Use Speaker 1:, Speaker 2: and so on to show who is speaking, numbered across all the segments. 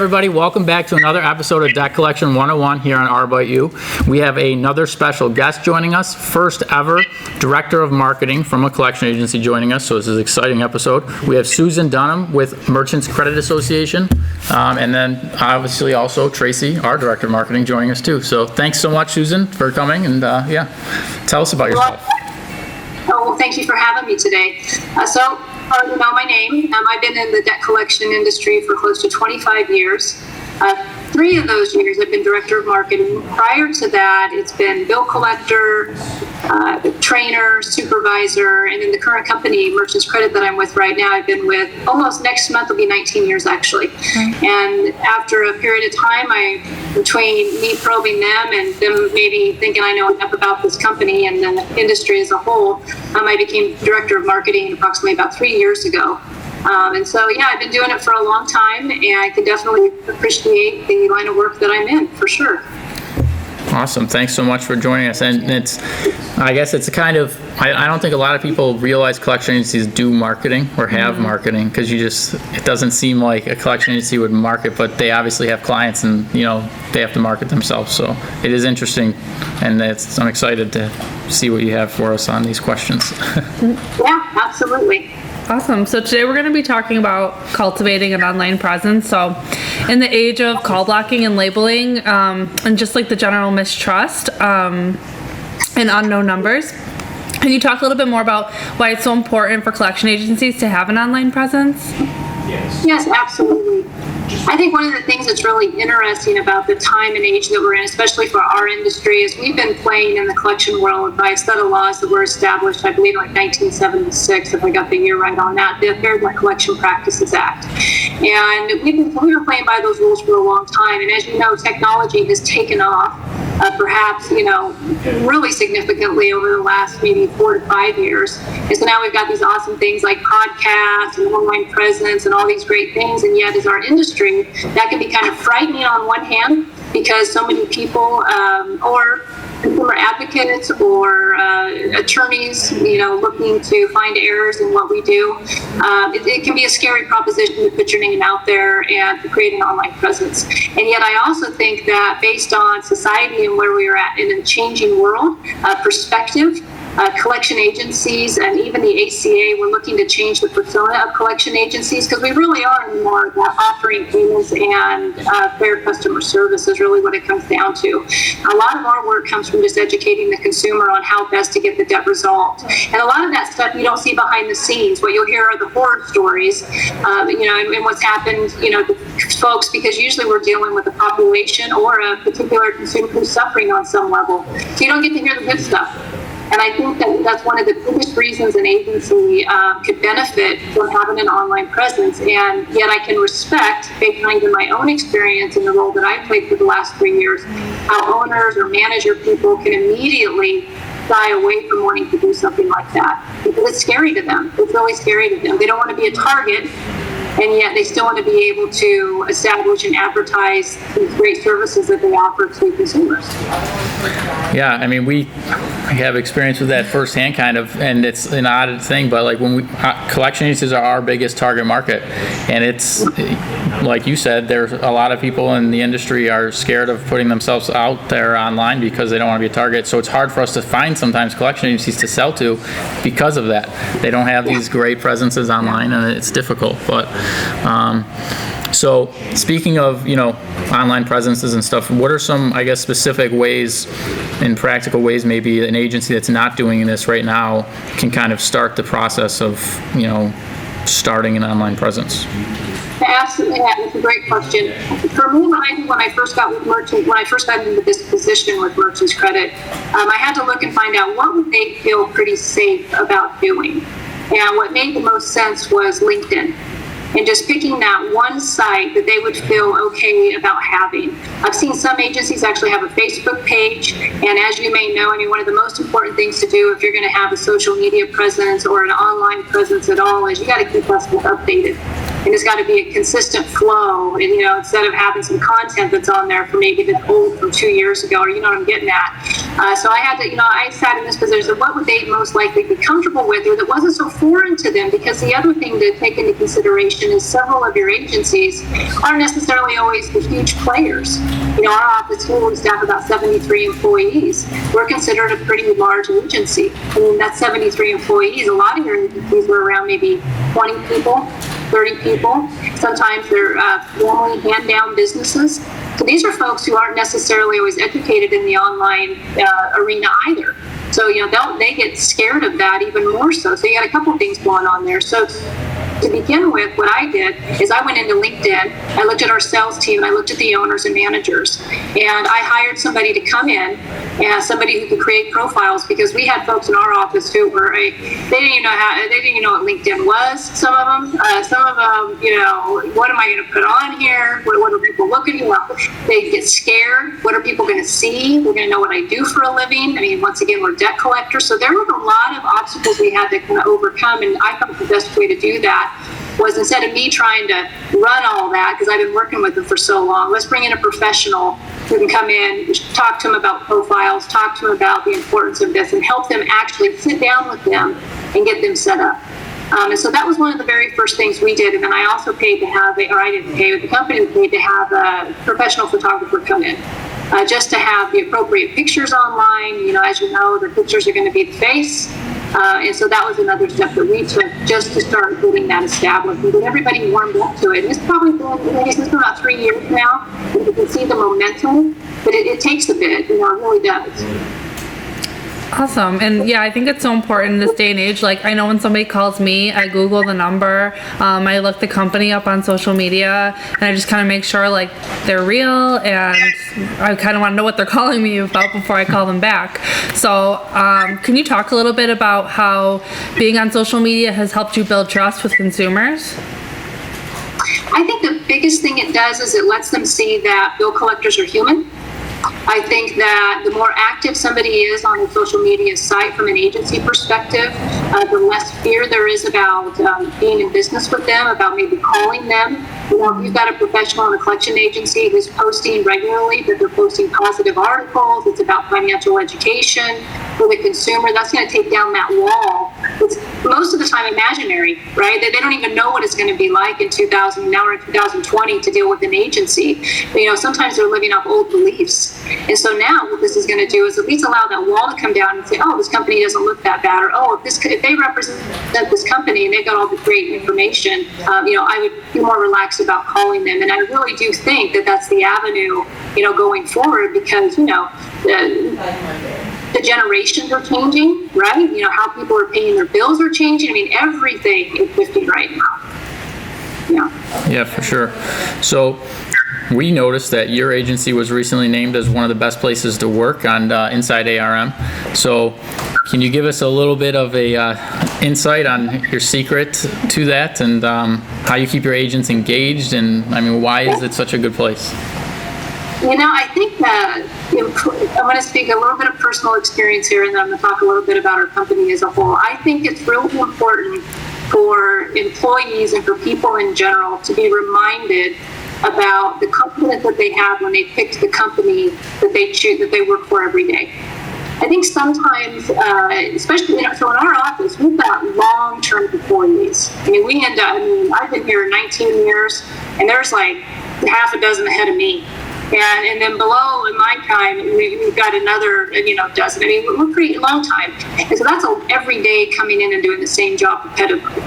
Speaker 1: everybody, welcome back to another episode of Debt Collection 101 here on R About You. We have another special guest joining us, first ever Director of Marketing from a collection agency joining us, so this is an exciting episode. We have Susan Dunham with Merchants Credit Association, and then obviously also Tracy, our Director of Marketing, joining us too. So thanks so much, Susan, for coming, and tell us about yourself.
Speaker 2: Well, thank you for having me today. You know my name. I've been in the debt collection industry for close to 25 years. 3 of those years I've been Director of Marketing. Prior to that, it's been bill collector, trainer, supervisor, and in the current company, Merchants Credit, that I'm with right now, I've been with almost next month will be 19 years actually. Mm-hmm. And after a period of time, between me probing them and them maybe thinking I know enough about this company and then the industry as a whole, I became Director of Marketing approximately about 3 years ago. I've been doing it for a long time, and I can definitely appreciate the line of work that I'm in, for sure.
Speaker 1: Awesome. Thanks so much for joining us. And I guess it's a kind of, I don't think a lot of people realize collection agencies do marketing or have marketing, because it doesn't seem like a collection agency would market, but they obviously have clients and, they have to market themselves. So it is interesting, and I'm excited to see what you have for us on these questions.
Speaker 2: Yeah, absolutely.
Speaker 3: Awesome. So today we're going to be talking about cultivating an online presence. So in the age of call blocking and labeling, and just like the general mistrust and unknown numbers, can you talk a little bit more about why it's so important for collection agencies to have an online presence?
Speaker 2: Yes, absolutely. I think one of the things that's really interesting about the time and age that we're in, especially for our industry, is we've been playing in the collection world by a set of laws that were established, I believe, like 1976, if I got the year right on that, the Fair Debt Collection Practices Act. And we've been playing by those rules for a long time. And as you know, technology has taken off, perhaps, really significantly over the last maybe 4 to 5 years. And so now we've got these awesome things like podcasts and online presence and all these great things. And yet, as our industry, that can be kind of frightening on one hand, because so many people or consumer advocates or attorneys, looking to find errors in what we do. It can be a scary proposition to put your name out there and to create an online presence. And yet I also think that based on society and where we are at in a changing world perspective, collection agencies and even the ACA, we're looking to change the persona of collection agencies, because we really are more about offering payments and fair customer service is really what it comes down to. A lot of our work comes from just educating the consumer on how best to get the debt resolved. And a lot of that stuff you don't see behind the scenes. What you'll hear are the horror stories, and what's happened, to folks, because usually we're dealing with a population or a particular consumer who's suffering on some level. So you don't get to hear the good stuff. And I think that that's one of the biggest reasons an agency could benefit from having an online presence. And yet I can respect, based on my own experience in the role that I played for the last 3 years, how owners or manager people can immediately shy away from wanting to do something like that, because it's scary to them. It's really scary to them. They don't want to be a target, and yet they still want to be able to establish and advertise these great services that they offer to consumers.
Speaker 1: Yeah, I mean, we have experience with that firsthand, kind of, and it's an odd thing, but like when collection agencies are our biggest target market, and it's like you said, there's a lot of people in the industry are scared of putting themselves out there online because they don't want to be a target. So it's hard for us to find sometimes collection agencies to sell to because of that. They don't have these great presences online, and it's difficult. But so speaking of, online presences and stuff, what are some, I guess, specific ways and practical ways maybe an agency that's not doing this right now can kind of start the process of, starting an online presence?
Speaker 2: Absolutely, that's a great question. For me, when I first got into this position with Merchants Credit, I had to look and find out what would they feel pretty safe about doing. And what made the most sense was LinkedIn. And just picking that one site that they would feel okay about having. I've seen some agencies actually have a Facebook page, and as you may know, one of the most important things to do if you're going to have a social media presence or an online presence at all is you got to keep us updated. And it's got to be a consistent flow, and instead of having some content that's on there for maybe that's old from 2 years ago, or what I'm getting at, So I had to, I sat in this position of what would they most likely be comfortable with, or that wasn't so foreign to them, because the other thing to take into consideration is several of your agencies aren't necessarily always the huge players. Our office here, we staff about 73 employees. We're considered a pretty large agency. That's 73 employees. A lot of your agencies were around maybe 20 people, 30 people. Sometimes they're family hand-down businesses. So these are folks who aren't necessarily always educated in the online arena either. So, they get scared of that even more so. So you got a couple things going on there. So to begin with, what I did is I went into LinkedIn, I looked at our sales team, I looked at the owners and managers, and I hired somebody to come in, and somebody who could create profiles, because we had folks in our office who were they didn't even know what LinkedIn was. Some of them, what am I going to put on here? What are people looking at? They get scared. What are people going to see? We're going to know what I do for a living. Once again, we're debt collectors, so there were a lot of obstacles we had to kind of overcome, and I thought the best way to do that was, instead of me trying to run all that, because I've been working with them for so long, let's bring in a professional who can come in, talk to them about profiles, talk to them about the importance of this, and help them actually sit down with them and get them set up. And so that was one of the very first things we did. And then I also paid to have, I didn't pay, but the company paid to have a professional photographer come in. Just to have the appropriate pictures online. As you know, the pictures are going to be the face. And so that was another step that we took, just to start getting that established and get everybody warmed up to it. And it's probably been about 3 years now. And you can see the momentum, but it takes a bit, it really does.
Speaker 3: Awesome. And yeah, I think it's so important in this day and age. Like, I know when somebody calls me, I Google the number, I look the company up on social media, and I just kind of make sure like they're real, and I kind of want to know what they're calling me about before I call them back. So can you talk a little bit about how being on social media has helped you build trust with consumers?
Speaker 2: I think the biggest thing it does is it lets them see that bill collectors are human. I think that the more active somebody is on the social media site from an agency perspective, the less fear there is about being in business with them, about maybe calling them. If you've got a professional in a collection agency who's posting regularly, but they're posting positive articles, it's about financial education for the consumer, that's going to take down that wall. It's most of the time imaginary, right? They don't even know what it's going to be like in 2020 to deal with an agency. But, sometimes they're living off old beliefs. And so now what this is going to do is at least allow that wall to come down and say, oh, this company doesn't look that bad, or if they represent this company and they've got all the great information, I would be more relaxed about calling them. And I really do think that that's the avenue, going forward, because, the generations are changing, right? How people are paying their bills are changing. Everything is shifting right now.
Speaker 1: Yeah, for sure. So we noticed that your agency was recently named as one of the best places to work on Inside ARM. So can you give us a little bit of a insight on your secret to that, and how you keep your agents engaged, and why is it such a good place?
Speaker 2: I think that I'm going to speak a little bit of personal experience here, and then I'm going to talk a little bit about our company as a whole. I think it's really important for employees and for people in general to be reminded about the confidence that they have when they pick the company that they choose, that they work for every day. I think sometimes, especially, so in our office, we've got long-term employees. We end up, I've been here 19 years, and there's like half a dozen ahead of me. And then below in my time, we've got another, dozen. We're pretty long time. And so that's every day coming in and doing the same job repetitively.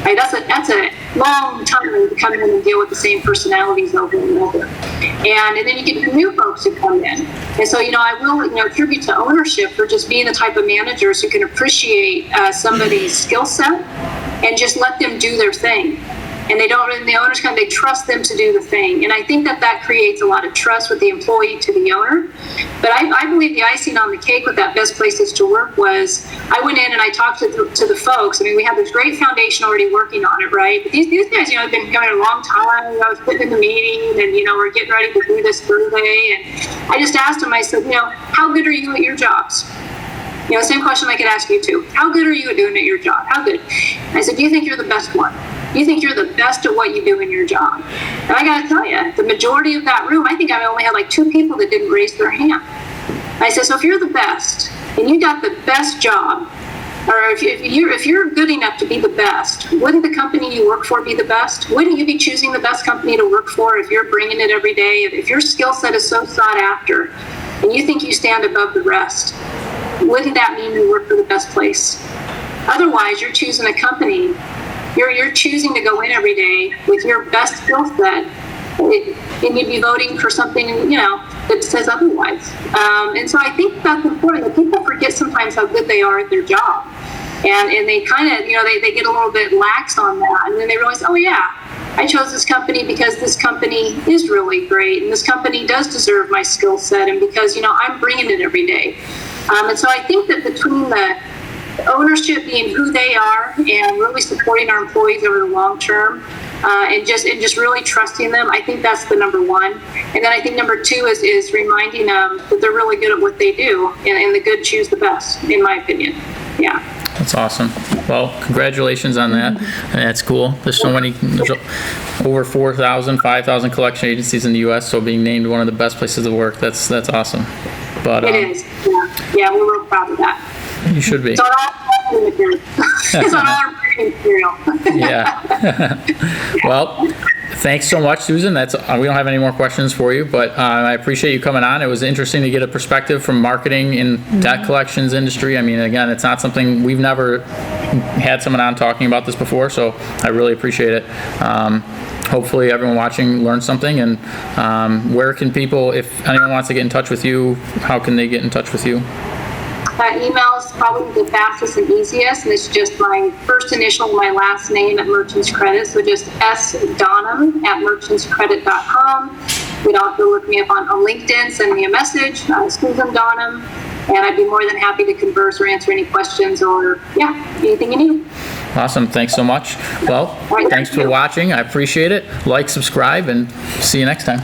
Speaker 2: Right? That's a long time to come in and deal with the same personalities over and over. And then you get the new folks who come in. And so, I will, attribute to ownership for just being the type of managers who can appreciate somebody's skill set and just let them do their thing. And the owners they trust them to do the thing. And I think that creates a lot of trust with the employee to the owner. But I believe the icing on the cake with that best places to work was, I went in and I talked to the folks. We have this great foundation already working on it, right? But these guys, have been going a long time. I was sitting in the meeting, and, we're getting ready to do this survey. And I just asked them, I said, how good are you at your jobs? Same question I could ask you too. How good are you at doing at your job? How good? I said, do you think you're the best one? Do you think you're the best at what you do in your job? And I got to tell you, the majority of that room, I think I only had like 2 people that didn't raise their hand. I said, so if you're the best and you got the best job, or if you're good enough to be the best, wouldn't the company you work for be the best? Wouldn't you be choosing the best company to work for if you're bringing it every day? If your skill set is so sought after and you think you stand above the rest, wouldn't that mean you work for the best place? Otherwise, you're choosing a company. You're choosing to go in every day with your best skill set, and you'd be voting for something, that says otherwise. And so I think that's important. That people forget sometimes how good they are at their job, and they kind of, they get a little bit lax on that, and then they realize, oh yeah, I chose this company because this company is really great, and this company does deserve my skill set, and because I'm bringing it every day. And so I think that between the ownership being who they are and really supporting our employees over the long term, and just really trusting them, I think that's the number one. And then I think number two is reminding them that they're really good at what they do, and the good choose the best, in my opinion. Yeah.
Speaker 1: That's awesome. Well, congratulations on that. And that's cool. There's over 4,000, 5,000 collection agencies in the U.S., so being named one of the best places to work, that's awesome. But
Speaker 2: it is. Yeah, we're real proud of that.
Speaker 1: You should be.
Speaker 2: It's on all our material. It's on all our material.
Speaker 1: Yeah. Well, thanks so much, Susan. We don't have any more questions for you, but I appreciate you coming on. It was interesting to get a perspective from marketing in debt collections industry. I mean, again, it's not something we've never had someone on talking about this before, so I really appreciate it. Hopefully everyone watching learned something. And where can people, if anyone wants to get in touch with you, how can they get in touch with you?
Speaker 2: Email is probably the fastest and easiest, and it's just my first initial, my last name at Merchants Credit, so just sdonham@merchantscredit.com. You'd also look me up on LinkedIn, send me a message, Susan Donham, and I'd be more than happy to converse or answer any questions or, anything you need.
Speaker 1: Awesome. Thanks so much. Well, thanks for watching. I appreciate it. Like, subscribe, and see you next time.